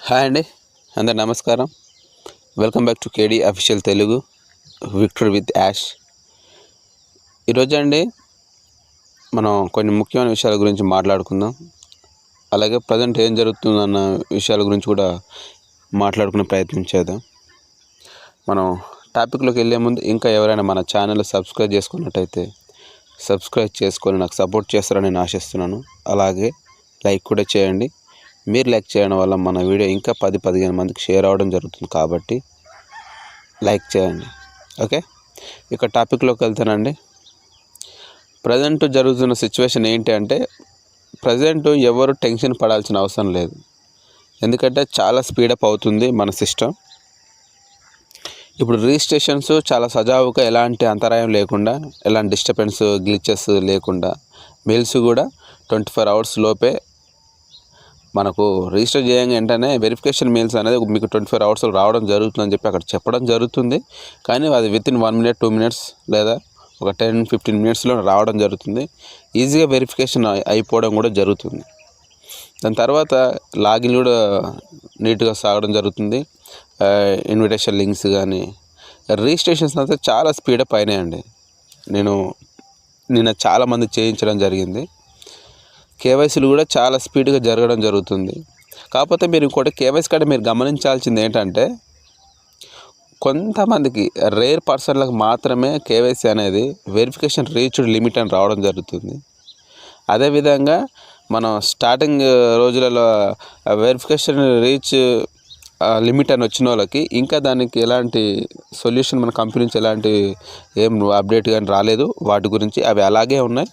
Hi అండి, అందరు నమస్కారం. Welcome back to KD official Telugu Victor with Yash. ఈరోజు అండి మనం కొన్ని ముఖ్యమైన విషయాల గురించి మాట్లాడుకుందాం. అలాగే ప్రజెంట్ ఏం జరుగుతుందన్న విషయాల గురించి కూడా మాట్లాడుకునే ప్రయత్నం చేద్దాం. మనం టాపిక్లోకి వెళ్ళే ముందు ఇంకా ఎవరైనా మన ఛానల్ సబ్స్క్రైబ్ చేసుకున్నట్టయితే సబ్స్క్రైబ్ చేసుకొని నాకు సపోర్ట్ చేస్తారని నేను ఆశిస్తున్నాను. అలాగే లైక్ కూడా చేయండి. మీరు లైక్ చేయడం వల్ల మన వీడియో ఇంకా 10-15 మందికి షేర్ అవ్వడం జరుగుతుంది, కాబట్టి లైక్ చేయండి. ఓకే, ఇక టాపిక్లోకి వెళ్తానండి. ప్రజెంట్ జరుగుతున్న సిచ్యువేషన్ ఏంటి అంటే, ప్రజెంట్ ఎవరు టెన్షన్ పడాల్సిన అవసరం లేదు. ఎందుకంటే చాలా స్పీడప్ అవుతుంది మన సిస్టమ్. ఇప్పుడు రిజిస్ట్రేషన్స్ చాలా సజావుగా, ఎలాంటి అంతరాయం లేకుండా, ఎలాంటి డిస్టర్బెన్స్ గ్లిచెస్ లేకుండా, మెయిల్స్ కూడా 24 hours లోపే మనకు రిజిస్టర్ చేయగా వెంటనే వెరిఫికేషన్ మెయిల్స్ అనేది మీకు 24 hours రావడం జరుగుతుందని చెప్పి అక్కడ చెప్పడం జరుగుతుంది. కానీ అది వితిన్ 1 minute 2 minutes లేదా ఒక 10-15 minutesలో రావడం జరుగుతుంది. ఈజీగా వెరిఫికేషన్ అయిపోవడం కూడా జరుగుతుంది. దాని తర్వాత లాగిన్ కూడా నీట్గా సాగడం జరుగుతుంది. ఇన్విటేషన్ లింక్స్ కానీ రిజిస్ట్రేషన్స్ అయితే చాలా స్పీడప్ అయినాయండి. నిన్న చాలామంది చేయించడం జరిగింది. కేవైసీలు కూడా చాలా స్పీడ్గా జరగడం జరుగుతుంది. కాకపోతే మీరు ఇంకోటి కేవైసీ కాడ మీరు గమనించాల్సింది ఏంటంటే, కొంతమందికి రేర్ పర్సన్లకు మాత్రమే కేవైసీ అనేది వెరిఫికేషన్ రీచ్డ్ లిమిట్ అని రావడం జరుగుతుంది. అదేవిధంగా మనం స్టార్టింగ్ రోజులలో వెరిఫికేషన్ రీచ్ లిమిట్ అని వచ్చిన వాళ్ళకి ఇంకా దానికి ఎలాంటి సొల్యూషన్ మన కంపెనీ నుంచి ఎలాంటి ఏం అప్డేట్ కానీ రాలేదు. వాటి గురించి అవి అలాగే ఉన్నాయి.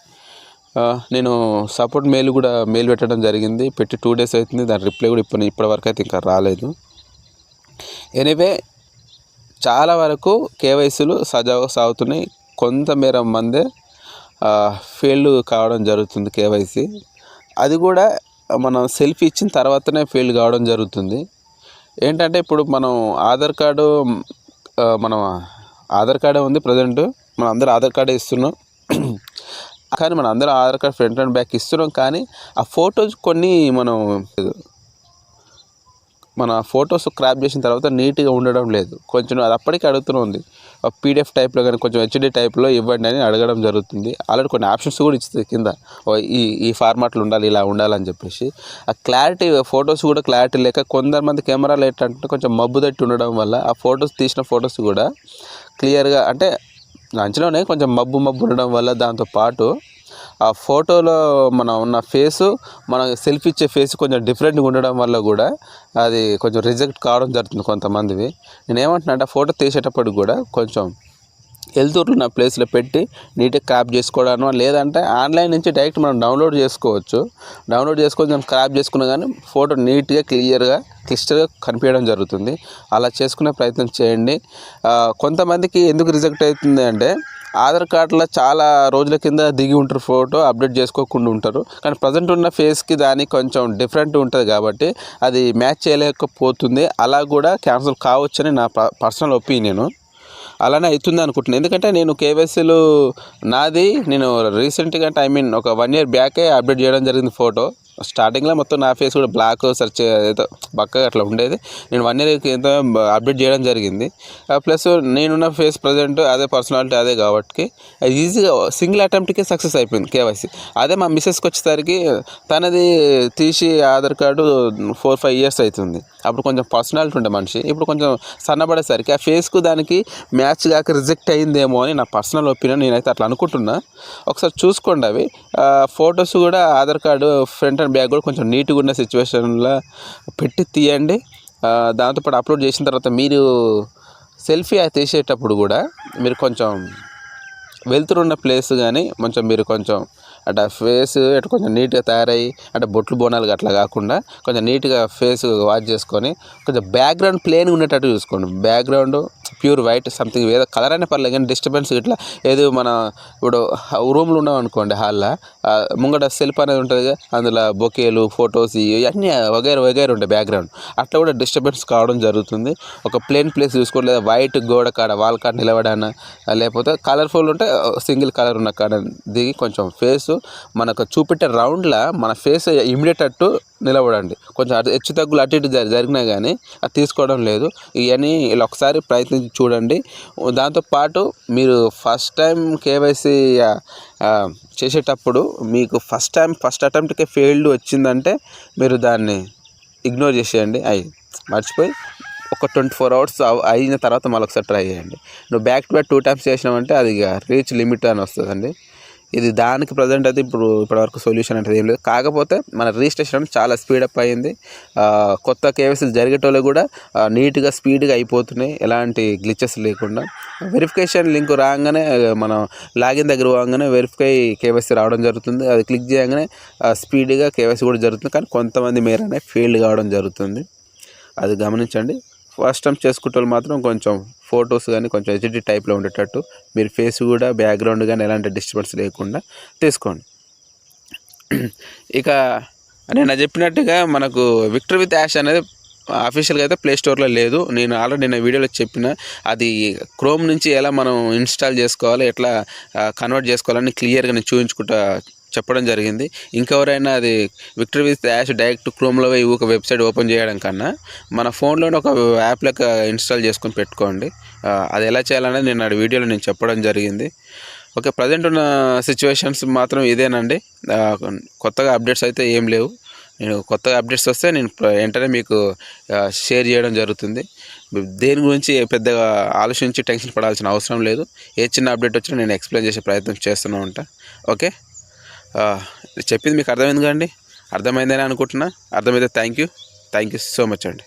నేను సపోర్ట్ మెయిల్ పెట్టడం జరిగింది. పెట్టి 2 days అవుతుంది. దాని రిప్లై కూడా ఇప్పటివరకు అయితే ఇంకా రాలేదు. ఎనీవే చాలా వరకు కేవైసీలు సజావుగా సాగుతున్నాయి. కొంతమేర మందే ఫెయిల్ కావడం జరుగుతుంది కేవైసీ. అది కూడా మనం సెల్ఫీ ఇచ్చిన తర్వాతనే ఫెయిల్ కావడం జరుగుతుంది. ఏంటంటే ఇప్పుడు మనం ఆధార్ కార్డే ఉంది ప్రజెంట్. మనం అందరూ ఆధార్ కార్డే ఇస్తున్నాం. కానీ మనం అందరం Aadhaar card front and back ఇస్తున్నాం. కానీ ఆ ఫొటోస్ కొన్ని మన ఫొటోస్ క్రాప్ చేసిన తర్వాత నీట్గా ఉండడం లేదు. కొంచెం అది అప్పటికి అడుగుతూనే ఉంది. పీడిఎఫ్ టైప్లో కానీ కొంచెం హెచ్డి టైప్లో ఇవ్వండి అని అడగడం జరుగుతుంది. ఆల్రెడీ కొన్ని ఆప్షన్స్ కూడా ఇస్తుంది కింద, ఈ ఫార్మాట్లో ఉండాలి, ఇలా ఉండాలని చెప్పేసి. ఆ క్లారిటీ ఫొటోస్ కూడా క్లారిటీ లేక కొంతమంది కెమెరాలు ఏంటంటే కొంచెం మబ్బు తట్టి ఉండడం వల్ల ఆ ఫొటోస్ తీసిన ఫొటోస్ కూడా క్లియర్గా, అంటే అంచనానే కొంచెం మబ్బు ఉండడం వల్ల, దాంతోపాటు ఆ ఫోటోలో మనం ఉన్న ఫేసు, మన సెల్ఫీ ఇచ్చే ఫేస్ కొంచెం డిఫరెంట్గా ఉండడం వల్ల కూడా అది కొంచెం రిజెక్ట్ కావడం జరుగుతుంది కొంతమందివి. నేను ఏమంటున్నా అంటే, ఫోటో తీసేటప్పుడు కూడా కొంచెం వెళ్తుర్లు ఉన్న ప్లేస్లో పెట్టి నీట్గా క్రాప్ చేసుకోవడం, లేదంటే ఆన్లైన్ నుంచి డైరెక్ట్ మనం డౌన్లోడ్ చేసుకోవచ్చు. డౌన్లోడ్ చేసుకొని మనం క్రాప్ చేసుకున్నా కానీ ఫోటో నీట్గా క్లియర్గా క్లిస్టర్గా కనిపించడం జరుగుతుంది. అలా చేసుకునే ప్రయత్నం చేయండి. కొంతమందికి ఎందుకు రిజెక్ట్ అవుతుంది అంటే, ఆధార్ కార్డులో చాలా రోజుల కింద దిగి ఉంటారు, ఫోటో అప్డేట్ చేసుకోకుండా ఉంటారు. కానీ ప్రజెంట్ ఉన్న ఫేస్కి దానికి కొంచెం డిఫరెంట్ ఉంటుంది కాబట్టి అది మ్యాచ్ చేయలేకపోతుంది. అలా కూడా క్యాన్సిల్ కావచ్చని నా పర్సనల్ ఒపీనియన్. అలానే అవుతుంది అనుకుంటున్నాను. ఎందుకంటే నేను కేవైసీలు నేను రీసెంట్గా అంటే ఒక 1 year బ్యాకే అప్డేట్ చేయడం జరిగింది. ఫోటో స్టార్టింగ్లో మొత్తం నా ఫేస్ కూడా బ్లాక్ సెర్చ్ ఏదో బక్కగా అట్లా ఉండేది. నేను 1 year ఎంతో అప్డేట్ చేయడం జరిగింది. ప్లస్ నేనున్న ఫేస్ ప్రజెంట్ అదే పర్సనాలిటీ అదే కాబట్టి ఈజీగా సింగిల్ అటెంప్ట్కి సక్సెస్ అయిపోయింది కేవైసీ. అదే మా మిస్సెస్కి వచ్చేసరికి తనది తీసి ఆధార్ కార్డు 4-5 years అవుతుంది. అప్పుడు కొంచెం పర్సనాలిటీ ఉండే మనిషి, ఇప్పుడు కొంచెం సన్నబడేసరికి ఆ ఫేస్కు దానికి మ్యాచ్ కాక రిజెక్ట్ అయిందేమో అని నా పర్సనల్ ఒపీనియన్. నేనైతే అట్లా అనుకుంటున్నా. ఒకసారి చూసుకోండి. అవి ఫొటోస్ కూడా Aadhaar card front and back కూడా కొంచెం నీట్గా ఉన్న సిచ్యువేషన్లో పెట్టి తీయండి. దాంతోపాటు అప్లోడ్ చేసిన తర్వాత మీరు సెల్ఫీ తీసేటప్పుడు కూడా మీరు కొంచెం వెళ్తున్న ప్లేస్ కానీ మీరు కొంచెం అట్లా ఫేస్ అటు కొంచెం నీట్గా తయారయ్యి, అంటే బొట్లు బోనాలు అట్లా కాకుండా కొంచెం నీట్గా ఫేస్ వాష్ చేసుకొని కొంచెం బ్యాక్గ్రౌండ్ ప్లేన్గా ఉండేటట్టు చూసుకోండి. బ్యాక్గ్రౌండ్ ప్యూర్ వైట్ సంథింగ్ ఏదో కలర్ అయినా పర్లేదు, కానీ డిస్టర్బెన్స్ ఇట్లా ఏదో మన ఇప్పుడు రూమ్లో ఉన్నాం అనుకోండి, హాల్లో ముంగట సెల్ఫ్ అనేది ఉంటుంది, అందులో బొకేలు ఫొటోస్ ఇవన్నీ వగైరు ఉంటాయి బ్యాక్గ్రౌండ్. అట్లా కూడా డిస్టర్బెన్స్ కావడం జరుగుతుంది. ఒక ప్లేన్ ప్లేస్ చూసుకోండి, లేదా వైట్ గోడ కాడ వాల్ కాడ నిలబడాన, లేకపోతే కలర్ఫుల్ ఉంటే సింగిల్ కలర్ ఉన్న కాడ దిగి కొంచెం ఫేస్ మనకు చూపెట్టే రౌండ్లో మన ఫేస్ ఇమిడేటట్టు నిలబడండి. కొంచెం హెచ్చు తగ్గులు అటు ఇటు జరిగినా కానీ అది తీసుకోవడం లేదు. ఇవన్నీ ఇలా ఒకసారి ప్రయత్నించి చూడండి. దాంతోపాటు మీరు ఫస్ట్ టైం కేవైసీ చేసేటప్పుడు మీకు ఫస్ట్ అటెంప్ట్కే ఫెయిల్డ్ వచ్చిందంటే మీరు దాన్ని ఇగ్నోర్ చేసేయండి. మర్చిపోయి ఒక 24 hours అయిన తర్వాత మళ్ళీ ఒకసారి ట్రై చేయండి. నువ్వు బ్యాక్ టు బ్యాక్ 2 times చేసినావంటే అది ఇక రీచ్ లిమిట్ అని వస్తుందండి. ఇది దానికి ప్రజెంట్ అయితే ఇప్పటివరకు సొల్యూషన్ అంటే ఏం లేదు. కాకపోతే మన రిజిస్ట్రేషన్ చాలా స్పీడప్ అయ్యింది. కొత్త కేవైసీలు జరిగేటోళ్ళు కూడా నీట్గా స్పీడ్గా అయిపోతున్నాయి, ఎలాంటి గ్లిచెస్ లేకుండా. వెరిఫికేషన్ లింక్ రాగానే మనం లాగిన్ దగ్గర పోగానే వెరిఫై కేవైసీ రావడం జరుగుతుంది. అది క్లిక్ చేయగానే స్పీడ్గా కేవైసీ కూడా జరుగుతుంది. కానీ కొంతమంది మేరనే ఫెయిల్ కావడం జరుగుతుంది. అది గమనించండి. ఫస్ట్ టైం చేసుకుంటే వాళ్ళు మాత్రం కొంచెం ఫొటోస్ కానీ కొంచెం హెచ్డి టైప్లో ఉండేటట్టు మీరు ఫేస్ కూడా బ్యాక్గ్రౌండ్ కానీ ఎలాంటి డిస్టర్బెన్స్ లేకుండా తీసుకోండి. ఇక నేను చెప్పినట్టుగా మనకు విక్టర్ విత్ యాష్ అనేది అఫీషియల్గా అయితే ప్లే స్టోర్లో లేదు. నేను ఆల్రెడీ నిన్న వీడియోలో చెప్పిన అది క్రోమ్ నుంచి ఎలా మనం ఇన్స్టాల్ చేసుకోవాలి, ఎట్లా కన్వర్ట్ చేసుకోవాలని క్లియర్గా నేను చూపించుకుంటా చెప్పడం జరిగింది. ఇంకెవరైనా అది విక్టర్ విత్ యాష్ డైరెక్ట్ క్రోమ్లో ఒక వెబ్సైట్ ఓపెన్ చేయడం కన్నా మన ఫోన్లోనే ఒక యాప్ లెక్క ఇన్స్టాల్ చేసుకొని పెట్టుకోండి. అది ఎలా చేయాలనేది నేను వీడియోలో నేను చెప్పడం జరిగింది. ఓకే, ప్రజెంట్ ఉన్న సిచ్యువేషన్స్ మాత్రం ఇదేనండి. కొత్తగా అప్డేట్స్ అయితే ఏం లేవు. నేను కొత్తగా అప్డేట్స్ వస్తే నేను వెంటనే మీకు షేర్ చేయడం జరుగుతుంది. దేని గురించి పెద్దగా ఆలోచించి టెన్షన్ పడాల్సిన అవసరం లేదు. ఏ చిన్న అప్డేట్ వచ్చినా నేను ఎక్స్ప్లెయిన్ చేసే ప్రయత్నం చేస్తూనే ఉంటా. ఓకే, చెప్పింది మీకు అర్థమైంది కదండి? అర్థమైందని అనుకుంటున్నా. అర్థమైతే థ్యాంక్ యూ సో మచ్ అండి.